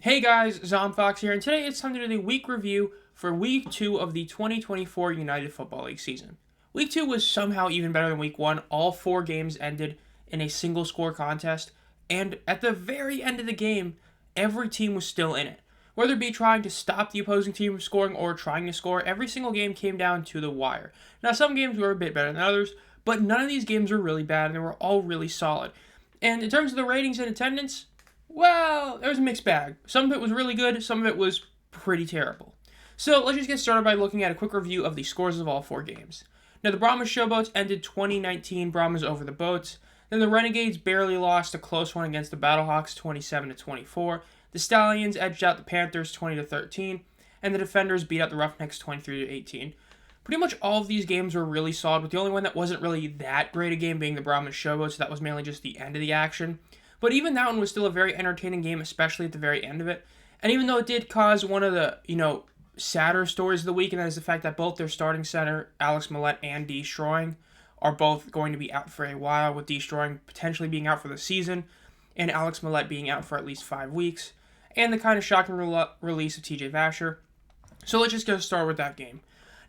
Hey guys, Zomfox here, and today it's time to do the week review for Week 2 of the 2024 United Football League season. Week 2 was somehow even better than Week 1. All 4 games ended in a single score contest, and at the very end of the game, every team was still in it. Whether it be trying to stop the opposing team from scoring or trying to score, every single game came down to the wire. Now, some games were a bit better than others, but none of these games were really bad, and they were all really solid. And in terms of the ratings and attendance, well, there was a mixed bag. Some of it was really good, some of it was pretty terrible. So let's just get started by looking at a quick review of the scores of all 4 games. Now, the Brahmas Showboats ended 2019 Brahmas over the Boats. Then the Renegades barely lost a close one against the Battlehawks 27-24. The Stallions edged out the Panthers 20-13. And the Defenders beat out the Roughnecks 23-18. Pretty much all of these games were really solid, with the only one that wasn't really that great a game being the Brahmas Showboats. That was mainly just the end of the action. But even that one was still a very entertaining game, especially at the very end of it. And even though it did cause one of the, sadder stories of the week, and that is the fact that both their starting center, Alex Millette and Dee Strooing, are both going to be out for a while, with Dee Strooing potentially being out for the season, and Alex Millette being out for at least 5 weeks, and the kind of shocking release of TJ Vasher. So let's just get started with that game.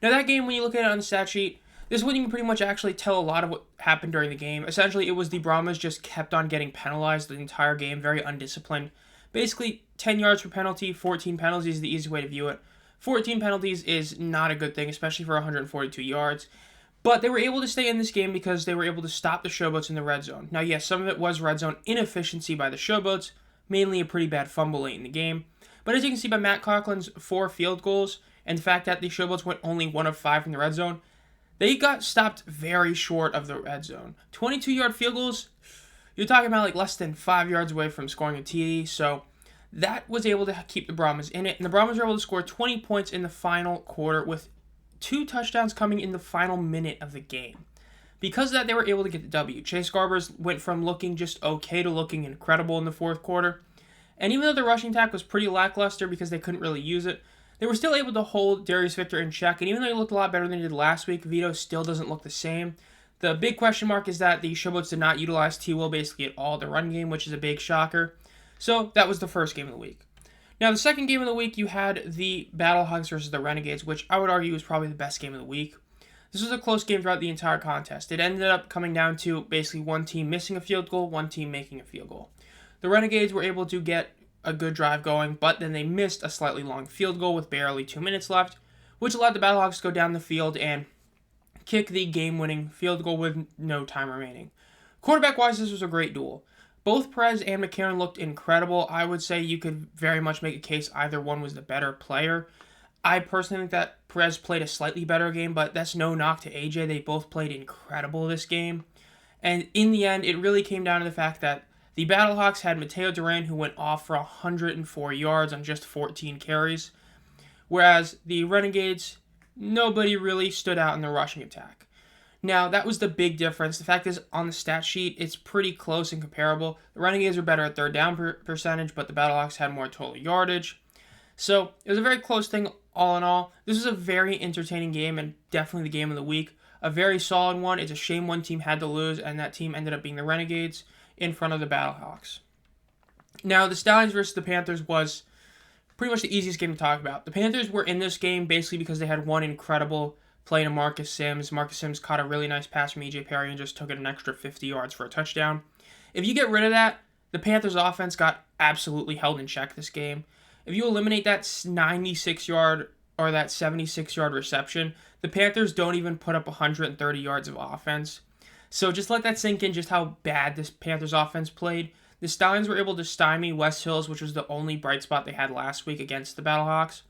Now that game, when you look at it on the stat sheet, this is when you can pretty much actually tell a lot of what happened during the game. Essentially, it was the Brahmas just kept on getting penalized the entire game, very undisciplined. Basically, 10 yards per penalty, 14 penalties is the easy way to view it. 14 penalties is not a good thing, especially for 142 yards. But they were able to stay in this game because they were able to stop the Showboats in the red zone. Now, yes, some of it was red zone inefficiency by the Showboats, mainly a pretty bad fumble late in the game. But as you can see by Matt Coughlin's 4 field goals, and the fact that the Showboats went only 1 of 5 from the red zone, they got stopped very short of the red zone. 22-yard field goals, you're talking about like less than 5 yards away from scoring a TD, so that was able to keep the Brahmas in it. And the Brahmas were able to score 20 points in the final quarter, with 2 touchdowns coming in the final minute of the game. Because of that, they were able to get the W. Chase Garbers went from looking just okay to looking incredible in the fourth quarter. And even though the rushing attack was pretty lackluster because they couldn't really use it, they were still able to hold Darius Victor in check, and even though he looked a lot better than he did last week, Vito still doesn't look the same. The big question mark is that the Showboats did not utilize T-Will basically at all the run game, which is a big shocker. So that was the first game of the week. Now, the second game of the week, you had the Battlehawks versus the Renegades, which I would argue was probably the best game of the week. This was a close game throughout the entire contest. It ended up coming down to basically one team missing a field goal, one team making a field goal. The Renegades were able to get a good drive going, but then they missed a slightly long field goal with barely 2 minutes left, which allowed the Battlehawks to go down the field and kick the game-winning field goal with no time remaining. Quarterback-wise, this was a great duel. Both Perez and McCarron looked incredible. I would say you could very much make a case either one was the better player. I personally think that Perez played a slightly better game, but that's no knock to AJ. They both played incredible this game. And in the end, it really came down to the fact that the Battlehawks had Mateo Duran, who went off for 104 yards on just 14 carries, whereas the Renegades, nobody really stood out in the rushing attack. Now, that was the big difference. The fact is, on the stat sheet, it's pretty close and comparable. The Renegades were better at third down percentage, but the Battlehawks had more total yardage. So, it was a very close thing all in all. This was a very entertaining game and definitely the game of the week. A very solid one. It's a shame one team had to lose, and that team ended up being the Renegades in front of the Battlehawks. Now, the Stallions versus the Panthers was pretty much the easiest game to talk about. The Panthers were in this game basically because they had one incredible play to Marcus Sims. Marcus Sims caught a really nice pass from E.J. Perry and just took it an extra 50 yards for a touchdown. If you get rid of that, the Panthers' offense got absolutely held in check this game. If you eliminate that 96-yard or that 76-yard reception, the Panthers don't even put up 130 yards of offense. So just let that sink in just how bad this Panthers offense played. The Stallions were able to stymie West Hills, which was the only bright spot they had last week against the Battlehawks.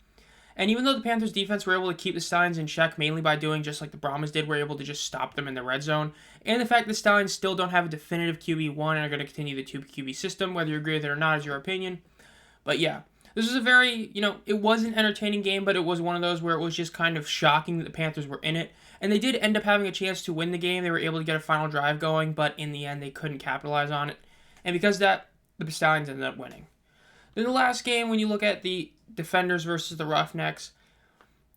And even though the Panthers defense were able to keep the Stallions in check, mainly by doing just like the Brahmas did, were able to just stop them in the red zone. And the fact the Stallions still don't have a definitive QB1 and are going to continue the 2 QB system, whether you agree with it or not is your opinion. But yeah, this was a very, it was an entertaining game, but it was one of those where it was just kind of shocking that the Panthers were in it. And they did end up having a chance to win the game. They were able to get a final drive going, but in the end, they couldn't capitalize on it. And because of that, the Stallions ended up winning. Then the last game, when you look at the Defenders versus the Roughnecks,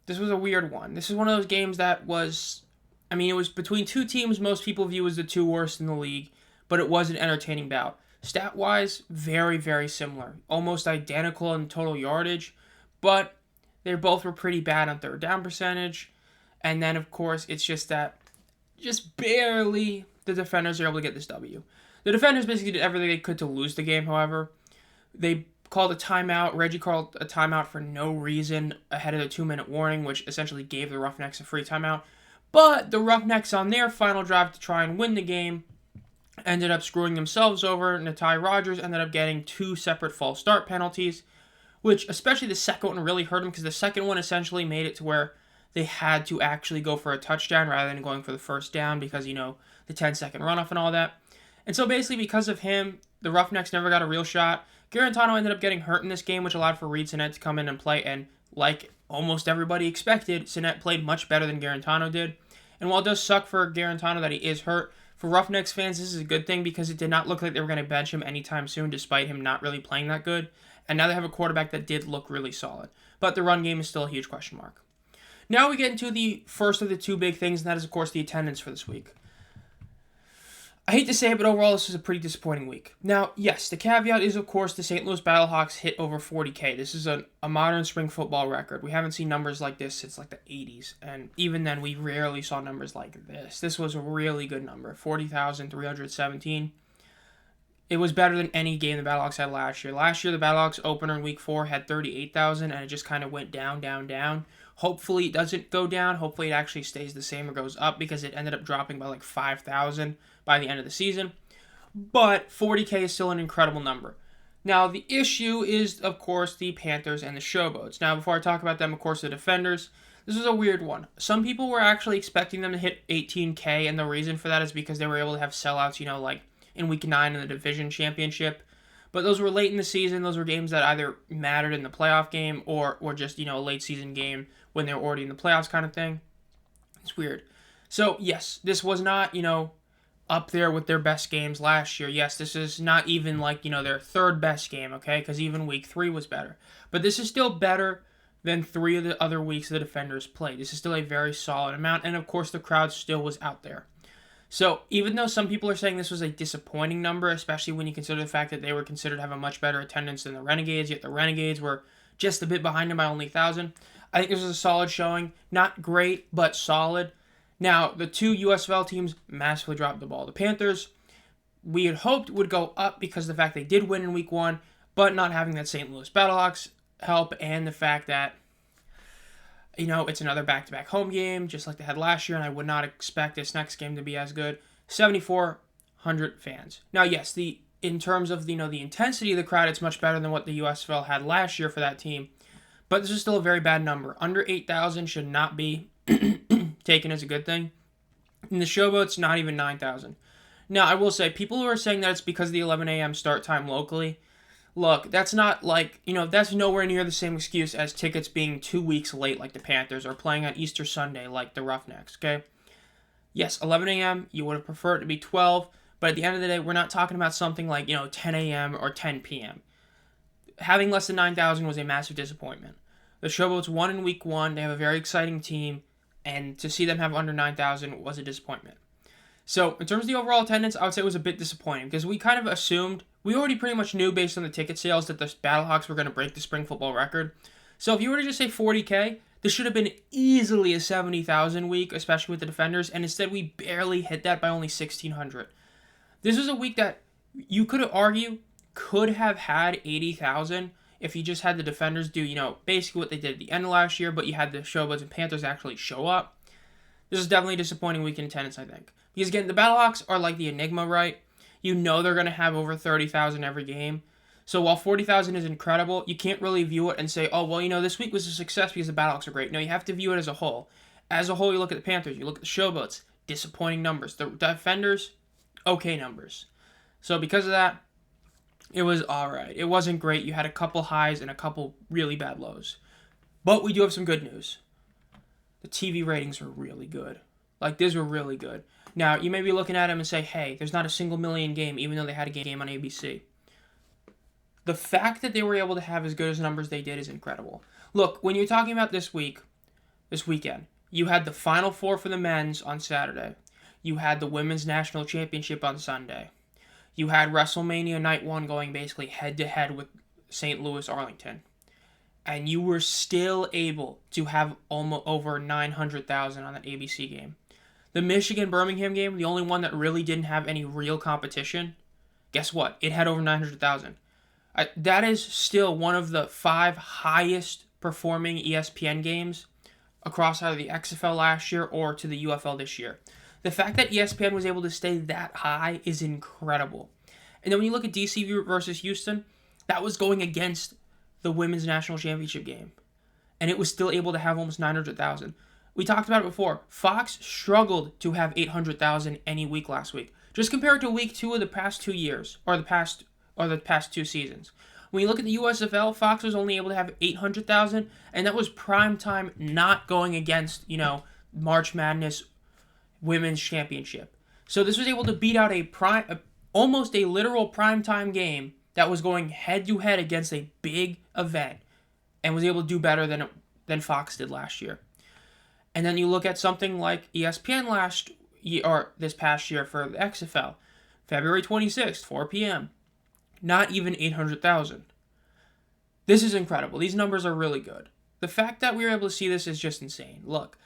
this was a weird one. This is one of those games that was, it was between two teams most people view as the 2 worst in the league, but it was an entertaining bout. Stat-wise, very, very similar. Almost identical in total yardage, but they both were pretty bad on third down percentage. And then, of course, it's just that just barely the defenders are able to get this W. The defenders basically did everything they could to lose the game, however. They called a timeout. Reggie called a timeout for no reason ahead of the 2-minute warning, which essentially gave the Roughnecks a free timeout. But the Roughnecks, on their final drive to try and win the game, ended up screwing themselves over. Natai Rogers ended up getting 2 separate false start penalties, which especially the second one really hurt him because the second one essentially made it to where they had to actually go for a touchdown rather than going for the first down because, the 10-second runoff and all that. And so basically because of him, the Roughnecks never got a real shot. Garantano ended up getting hurt in this game, which allowed for Reed Sinnett to come in and play, and like almost everybody expected, Sinnett played much better than Garantano did. And while it does suck for Garantano that he is hurt, for Roughnecks fans, this is a good thing because it did not look like they were going to bench him anytime soon, despite him not really playing that good. And now they have a quarterback that did look really solid. But the run game is still a huge question mark. Now we get into the first of the 2 big things, and that is, of course, the attendance for this week. I hate to say it, but overall, this was a pretty disappointing week. Now, yes, the caveat is, of course, the St. Louis Battlehawks hit over 40K. This is a modern spring football record. We haven't seen numbers like this since, like, the 80s, and even then, we rarely saw numbers like this. This was a really good number, 40,317. It was better than any game the Battlehawks had last year. Last year, the Battlehawks opener in week 4 had 38,000, and it just kind of went down, down, down. Hopefully, it doesn't go down. Hopefully, it actually stays the same or goes up because it ended up dropping by like 5,000 by the end of the season. But 40K is still an incredible number. Now, the issue is, of course, the Panthers and the Showboats. Now, before I talk about them, of course, the defenders, this was a weird one. Some people were actually expecting them to hit 18K, and the reason for that is because they were able to have sellouts, like in Week 9 in the division championship. But those were late in the season. Those were games that either mattered in the playoff game or just, a late season game when they were already in the playoffs kind of thing. It's weird. So, yes, this was not, up there with their best games last year. Yes, this is not even like, their third best game, okay? Because even Week 3 was better. But this is still better than 3 of the other weeks the defenders played. This is still a very solid amount. And, of course, the crowd still was out there. So, even though some people are saying this was a disappointing number, especially when you consider the fact that they were considered to have a much better attendance than the Renegades, yet the Renegades were just a bit behind them by only 1,000, I think this was a solid showing. Not great, but solid. Now, the 2 USFL teams massively dropped the ball. The Panthers, we had hoped would go up because of the fact they did win in Week 1, but not having that St. Louis Battlehawks help and the fact that it's another back-to-back home game, just like they had last year, and I would not expect this next game to be as good. 7,400 fans. Now, yes, in terms of the intensity of the crowd, it's much better than what the USFL had last year for that team, but this is still a very bad number. Under 8,000 should not be taken as a good thing. And the Showboats, not even 9,000. Now, I will say, people who are saying that it's because of the 11 a.m. start time locally, look, that's not like, that's nowhere near the same excuse as tickets being 2 weeks late like the Panthers or playing on Easter Sunday like the Roughnecks, okay? Yes, 11 a.m., you would have preferred it to be 12, but at the end of the day, we're not talking about something like, 10 a.m. or 10 p.m. Having less than 9,000 was a massive disappointment. The Showboats won in Week 1, they have a very exciting team, and to see them have under 9,000 was a disappointment. So, in terms of the overall attendance, I would say it was a bit disappointing because we kind of assumed, we already pretty much knew based on the ticket sales that the Battlehawks were going to break the spring football record. So, if you were to just say 40K, this should have been easily a 70,000 week, especially with the defenders, and instead we barely hit that by only 1,600. This was a week that you could argue could have had 80,000 if you just had the defenders do, basically what they did at the end of last year, but you had the Showboats and Panthers actually show up. This is definitely a disappointing week in attendance, I think. Because, again, the Battlehawks are like the enigma, right? They're going to have over 30,000 every game. So while 40,000 is incredible, you can't really view it and say, oh, well, this week was a success because the Battlehawks are great. No, you have to view it as a whole. As a whole, you look at the Panthers, you look at the Showboats, disappointing numbers. The defenders, okay numbers. So because of that, it was all right. It wasn't great. You had a couple highs and a couple really bad lows. But we do have some good news. The TV ratings are really good. These were really good. Now, you may be looking at them and say, hey, there's not a single million game, even though they had a game on ABC. The fact that they were able to have as good as numbers they did is incredible. Look, when you're talking about this weekend, you had the Final Four for the men's on Saturday. You had the Women's National Championship on Sunday. You had WrestleMania Night 1 going basically head-to-head with St. Louis Arlington. And you were still able to have almost over 900,000 on that ABC game. The Michigan-Birmingham game, the only one that really didn't have any real competition, guess what? It had over 900,000. That is still one of the 5 highest performing ESPN games across either the XFL last year or to the UFL this year. The fact that ESPN was able to stay that high is incredible. And then when you look at DC versus Houston, that was going against the Women's National Championship game. And it was still able to have almost 900,000. We talked about it before. Fox struggled to have 800,000 any week last week. Just compared to week 2 of the past 2 years, or the past 2 seasons. When you look at the USFL, Fox was only able to have 800,000, and that was prime time, not going against, March Madness Women's Championship. So this was able to beat out almost a literal primetime game that was going head-to-head against a big event, and was able to do better than Fox did last year. And then you look at something like ESPN last year, or this past year for the XFL, February 26th, 4 p.m., not even 800,000. This is incredible. These numbers are really good. The fact that we were able to see this is just insane. Look,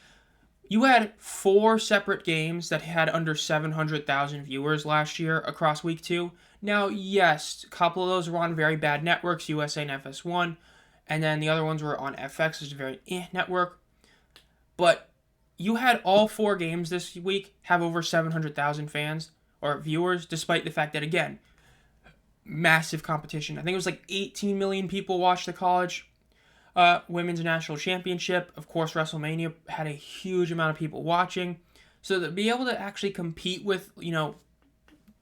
you had 4 separate games that had under 700,000 viewers last year across week 2. Now, yes, a couple of those were on very bad networks, USA and FS1, and then the other ones were on FX, which is a very network. But you had all 4 games this week have over 700,000 fans or viewers, despite the fact that, again, massive competition. I think it was like 18 million people watched the college Women's National Championship. Of course, WrestleMania had a huge amount of people watching. So to be able to actually compete with,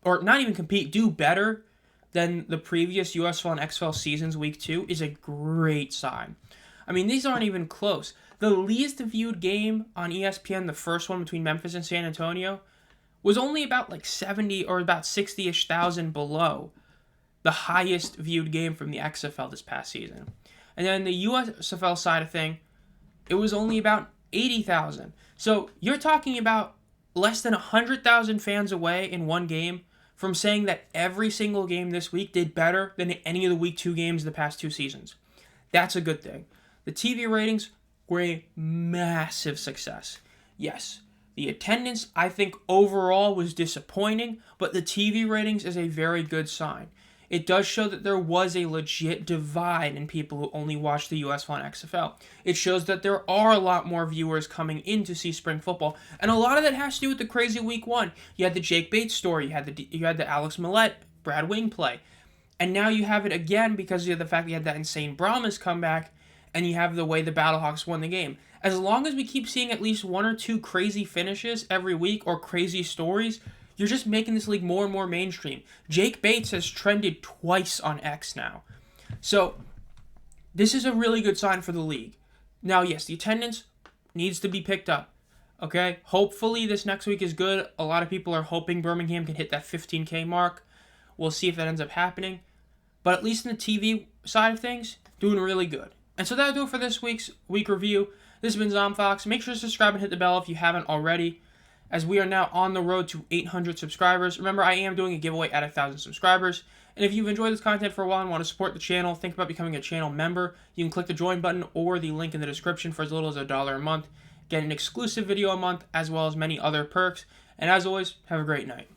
or not even compete, do better than the previous USFL and XFL seasons week 2 is a great sign. I mean, these aren't even close. The least viewed game on ESPN, the first one between Memphis and San Antonio, was only about like 70 or about 60-ish thousand below the highest viewed game from the XFL this past season. And then the USFL side of thing, it was only about 80,000. So you're talking about less than 100,000 fans away in one game from saying that every single game this week did better than any of the week 2 games the past 2 seasons. That's a good thing. The TV ratings were a massive success. Yes, the attendance, I think, overall was disappointing, but the TV ratings is a very good sign. It does show that there was a legit divide in people who only watch the USFL and XFL. It shows that there are a lot more viewers coming in to see spring football, and a lot of that has to do with the crazy week 1. You had the Jake Bates story, you had the Alex Millett, Brad Wing play, and now you have it again because you have the fact that you had that insane Brahmas comeback, and you have the way the Battlehawks won the game. As long as we keep seeing at least 1 or 2 crazy finishes every week or crazy stories, you're just making this league more and more mainstream. Jake Bates has trended twice on X now. So, this is a really good sign for the league. Now, yes, the attendance needs to be picked up. Okay? Hopefully this next week is good. A lot of people are hoping Birmingham can hit that 15K mark. We'll see if that ends up happening. But at least in the TV side of things, doing really good. And so that'll do it for this week's week review. This has been ZomFox. Make sure to subscribe and hit the bell if you haven't already, as we are now on the road to 800 subscribers. Remember, I am doing a giveaway at 1,000 subscribers. And if you've enjoyed this content for a while and want to support the channel, think about becoming a channel member. You can click the join button or the link in the description for as little as $1 a month. Get an exclusive video a month, as well as many other perks. And as always, have a great night.